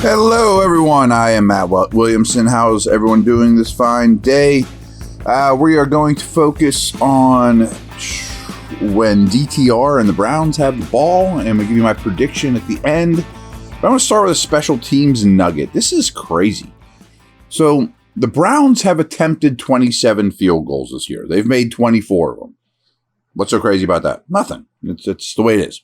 Hello, everyone. I am Matt Williamson. How's everyone doing this fine day? We are going to focus on when DTR and the Browns have the ball, and I'm going to give you my prediction at the end. But I'm going to start with a special teams nugget. This is crazy. So the Browns have attempted 27 field goals this year. They've made 24 of them. What's so crazy about that? Nothing. It's the way it is.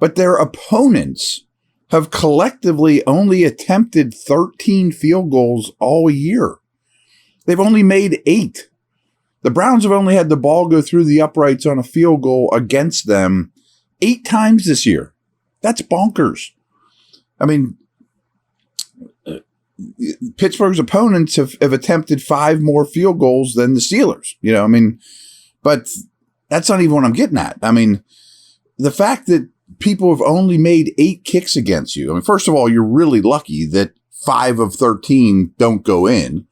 But their opponents have collectively only attempted 13 field goals all year. They've only made 8. The Browns have only had the ball go through the uprights on a field goal against them 8 times this year. That's bonkers. I mean, Pittsburgh's opponents have attempted 5 more field goals than the Steelers. But that's not even what I'm getting at. I mean, the fact that people have only made 8 kicks against you. I mean, first of all, you're really lucky that 5 of 13 don't go in.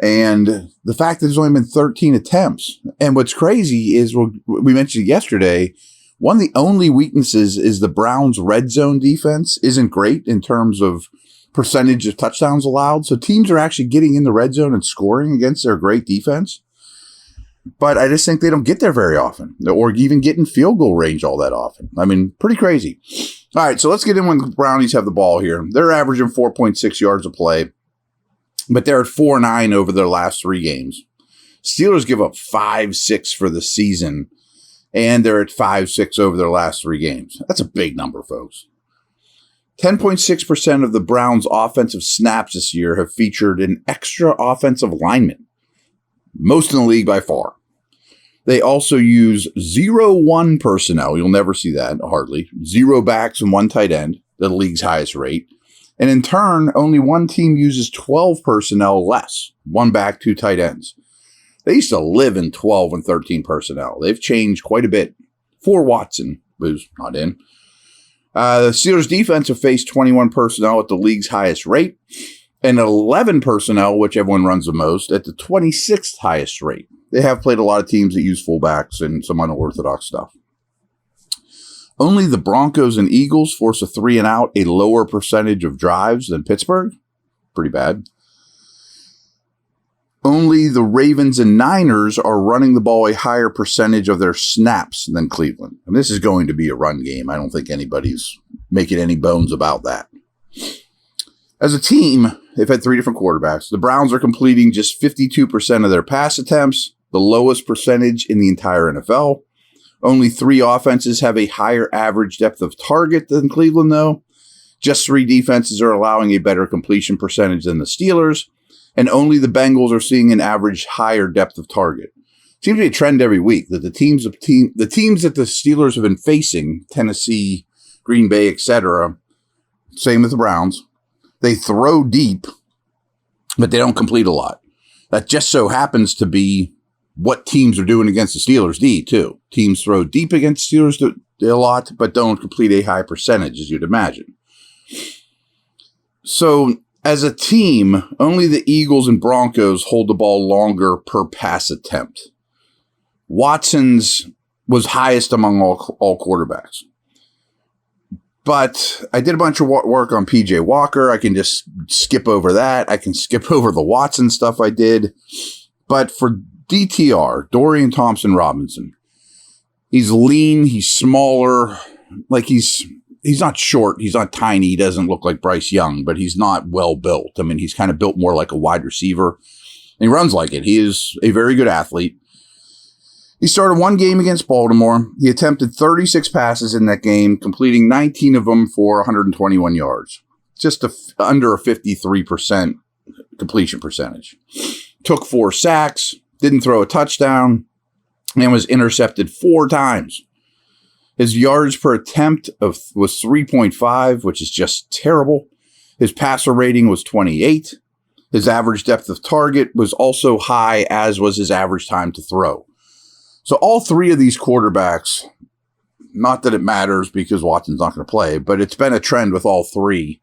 And the fact that there's only been 13 attempts. And what's crazy is, we mentioned yesterday, one of the only weaknesses is the Browns' red zone defense isn't great in terms of percentage of touchdowns allowed. So teams are actually getting in the red zone and scoring against their great defense. But I just think they don't get there very often, or even get in field goal range all that often. I mean, pretty crazy. All right, so let's get in when the Brownies have the ball here. They're averaging 4.6 yards a play, but they're at 4.9 over their last 3 games. Steelers give up 5.6 for the season, and they're at 5.6 over their last 3 games. That's a big number, folks. 10.6% of the Browns' offensive snaps this year have featured an extra offensive lineman. Most in the league by far. They also use 0-1 personnel. You'll never see that, hardly. 0 backs and 1 tight end, the league's highest rate. And in turn, only one team uses 12 personnel less. 1 back, 2 tight ends. They used to live in 12 and 13 personnel. They've changed quite a bit. For Watson, who's not in. The Steelers' defense have faced 21 personnel at the league's highest rate, and 11 personnel, which everyone runs the most, at the 26th highest rate. They have played a lot of teams that use fullbacks and some unorthodox stuff. Only the Broncos and Eagles force a 3 and out, a lower percentage of drives than Pittsburgh. Pretty bad. Only the Ravens and Niners are running the ball a higher percentage of their snaps than Cleveland. And this is going to be a run game. I don't think anybody's making any bones about that. As a team, they've had 3 different quarterbacks. The Browns are completing just 52% of their pass attempts, the lowest percentage in the entire NFL. Only 3 offenses have a higher average depth of target than Cleveland, though. Just 3 defenses are allowing a better completion percentage than the Steelers. And only the Bengals are seeing an average higher depth of target. Seems to be a trend every week that the teams that the Steelers have been facing, Tennessee, Green Bay, etc., same with the Browns, they throw deep, but they don't complete a lot. That just so happens to be what teams are doing against the Steelers D, too. Teams throw deep against the Steelers a lot, but don't complete a high percentage, as you'd imagine. So, as a team, only the Eagles and Broncos hold the ball longer per pass attempt. Watson's was highest among all quarterbacks. But I did a bunch of work on P.J. Walker. I can just skip over that. I can skip over the Watson stuff I did. But for DTR, Dorian Thompson-Robinson, he's lean, he's smaller, like he's not short, he's not tiny, he doesn't look like Bryce Young, but he's not well built. I mean, he's kind of built more like a wide receiver. And he runs like it. He is a very good athlete. He started 1 game against Baltimore. He attempted 36 passes in that game, completing 19 of them for 121 yards. Just under a 53% completion percentage. Took 4 sacks, didn't throw a touchdown, and was intercepted 4 times. His yards per attempt was 3.5, which is just terrible. His passer rating was 28. His average depth of target was also high, as was his average time to throw. So all 3 of these quarterbacks, not that it matters because Watson's not going to play, but it's been a trend with all 3.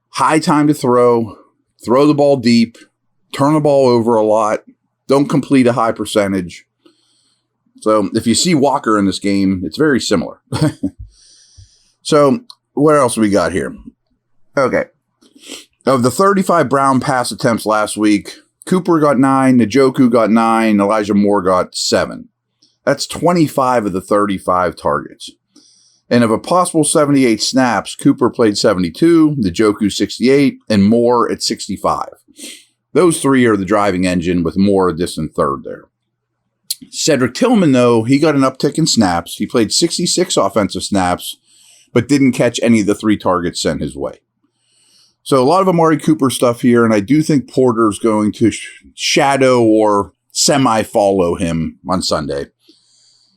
High time to throw the ball deep, turn the ball over a lot, don't complete a high percentage. So if you see Walker in this game, it's very similar. So what else we got here? Okay. Of the 35 Brown pass attempts last week, Cooper got 9, Njoku got 9, Elijah Moore got 7. That's 25 of the 35 targets. And of a possible 78 snaps, Cooper played 72, Njoku 68, and Moore at 65. Those three are the driving engine, with Moore a distant third there. Cedric Tillman, though, he got an uptick in snaps. He played 66 offensive snaps, but didn't catch any of the 3 targets sent his way. So a lot of Amari Cooper stuff here, and I do think Porter's going to shadow or semi-follow him on Sunday.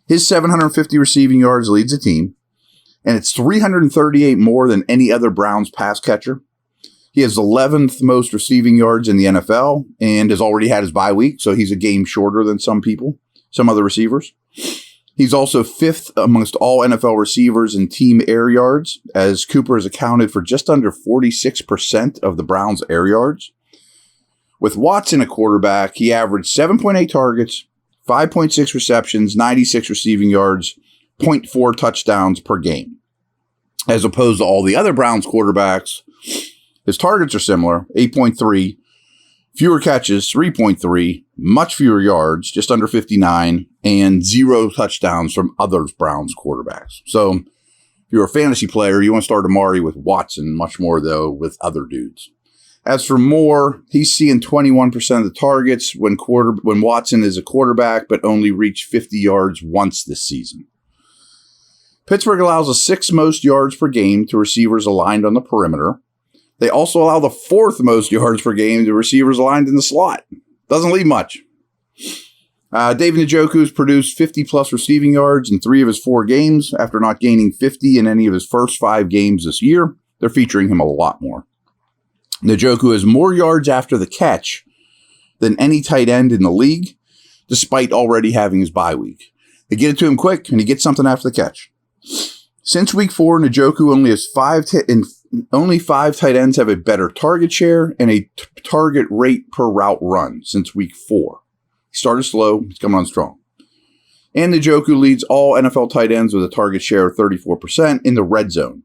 His 750 receiving yards leads the team, and it's 338 more than any other Browns pass catcher. He has 11th most receiving yards in the NFL and has already had his bye week, so he's a game shorter than some other receivers. He's also 5th amongst all NFL receivers in team air yards, as Cooper has accounted for just under 46% of the Browns' air yards. With Watson a quarterback, he averaged 7.8 targets, 5.6 receptions, 96 receiving yards, 0.4 touchdowns per game. As opposed to all the other Browns quarterbacks, his targets are similar, 8.3, fewer catches, 3.3, much fewer yards, just under 59, and 0 touchdowns from other Browns quarterbacks. So if you're a fantasy player, you want to start Amari with Watson, much more, though, with other dudes. As for Moore, he's seeing 21% of the targets when Watson is a quarterback, but only reached 50 yards once this season. Pittsburgh allows the 6th most yards per game to receivers aligned on the perimeter. They also allow the 4th most yards per game to receivers aligned in the slot. Doesn't leave much. David Njoku has produced 50-plus receiving yards in 3 of his 4 games after not gaining 50 in any of his first 5 games this year. They're featuring him a lot more. Njoku has more yards after the catch than any tight end in the league, despite already having his bye week. They get it to him quick, and he gets something after the catch. Since week 4, Njoku only has 5 tight ends have a better target share and a target rate per route run since week 4. He started slow. He's coming on strong. And Njoku leads all NFL tight ends with a target share of 34% in the red zone.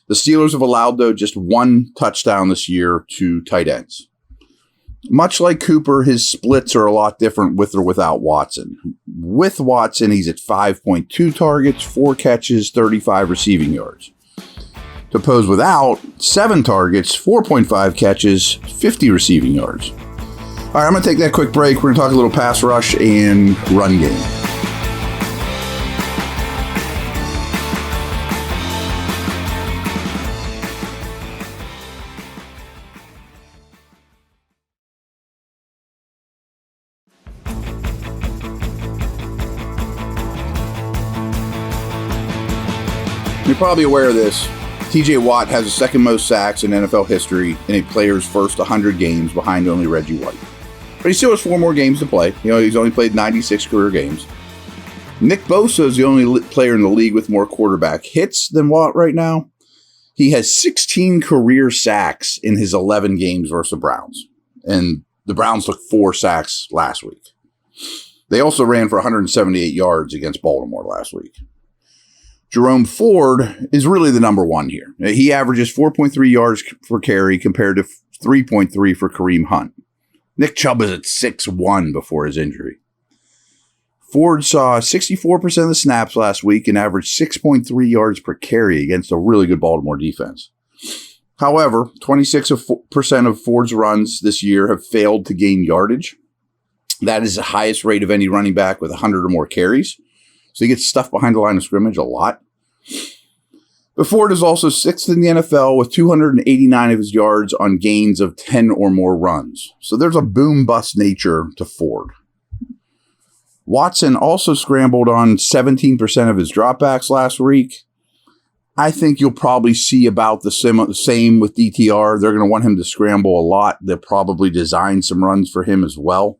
The Steelers have allowed, though, just 1 touchdown this year to tight ends. Much like Cooper, his splits are a lot different with or without Watson. With Watson, he's at 5.2 targets, 4 catches, 35 receiving yards. To oppose without, 7 targets, 4.5 catches, 50 receiving yards. All right, I'm going to take that quick break. We're going to talk a little pass rush and run game. You're probably aware of this. TJ Watt has the 2nd most sacks in NFL history in a player's first 100 games, behind only Reggie White. But he still has 4 more games to play. He's only played 96 career games. Nick Bosa is the only player in the league with more quarterback hits than Watt right now. He has 16 career sacks in his 11 games versus the Browns. And the Browns took 4 sacks last week. They also ran for 178 yards against Baltimore last week. Jerome Ford is really the number 1 here. He averages 4.3 yards per carry compared to 3.3 for Kareem Hunt. Nick Chubb is at 6'1" before his injury. Ford saw 64% of the snaps last week and averaged 6.3 yards per carry against a really good Baltimore defense. However, 26% of Ford's runs this year have failed to gain yardage. That is the highest rate of any running back with 100 or more carries. So he gets stuffed behind the line of scrimmage a lot. But Ford is also 6th in the NFL with 289 of his yards on gains of 10 or more runs. So there's a boom-bust nature to Ford. Watson also scrambled on 17% of his dropbacks last week. I think you'll probably see about the same with DTR. They're going to want him to scramble a lot. They'll probably design some runs for him as well.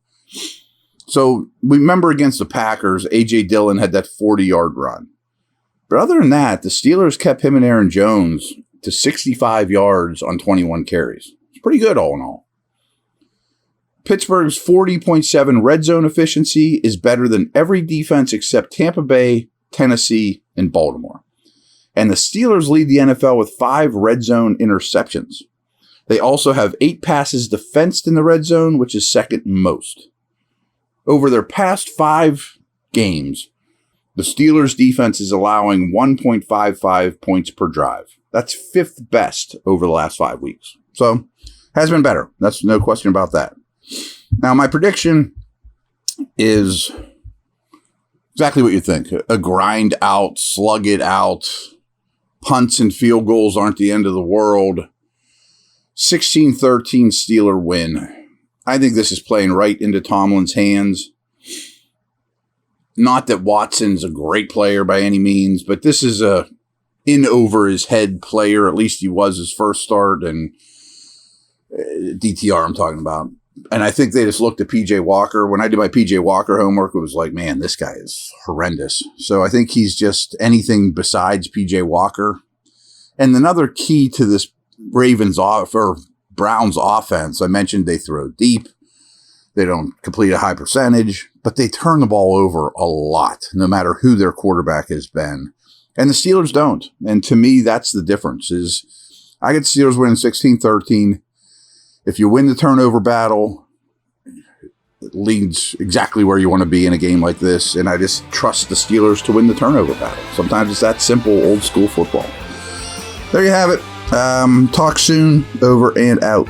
So remember against the Packers, A.J. Dillon had that 40-yard run. But other than that, the Steelers kept him and Aaron Jones to 65 yards on 21 carries. It's pretty good all in all. Pittsburgh's 40.7 red zone efficiency is better than every defense except Tampa Bay, Tennessee, and Baltimore. And the Steelers lead the NFL with 5 red zone interceptions. They also have 8 passes defensed in the red zone, which is second most. Over their past 5 games, the Steelers' defense is allowing 1.55 points per drive. That's 5th best over the last 5 weeks. So, has been better. That's no question about that. Now, my prediction is exactly what you think. A grind out, slug it out. Punts and field goals aren't the end of the world. 16-13 Steeler win. I think this is playing right into Tomlin's hands. Not that Watson's a great player by any means, but this is a in over his head player. At least he was his first start, and DTR I'm talking about. And I think they just looked at PJ Walker. When I did my PJ Walker homework, it was like, man, this guy is horrendous. So I think he's just anything besides PJ Walker. And another key to this Browns offense, I mentioned they throw deep. They don't complete a high percentage, but they turn the ball over a lot, no matter who their quarterback has been. And the Steelers don't. And to me, that's the difference. Is I get the Steelers winning 16-13. If you win the turnover battle, it leads exactly where you want to be in a game like this. And I just trust the Steelers to win the turnover battle. Sometimes it's that simple, old school football. There you have it. Talk soon. Over and out.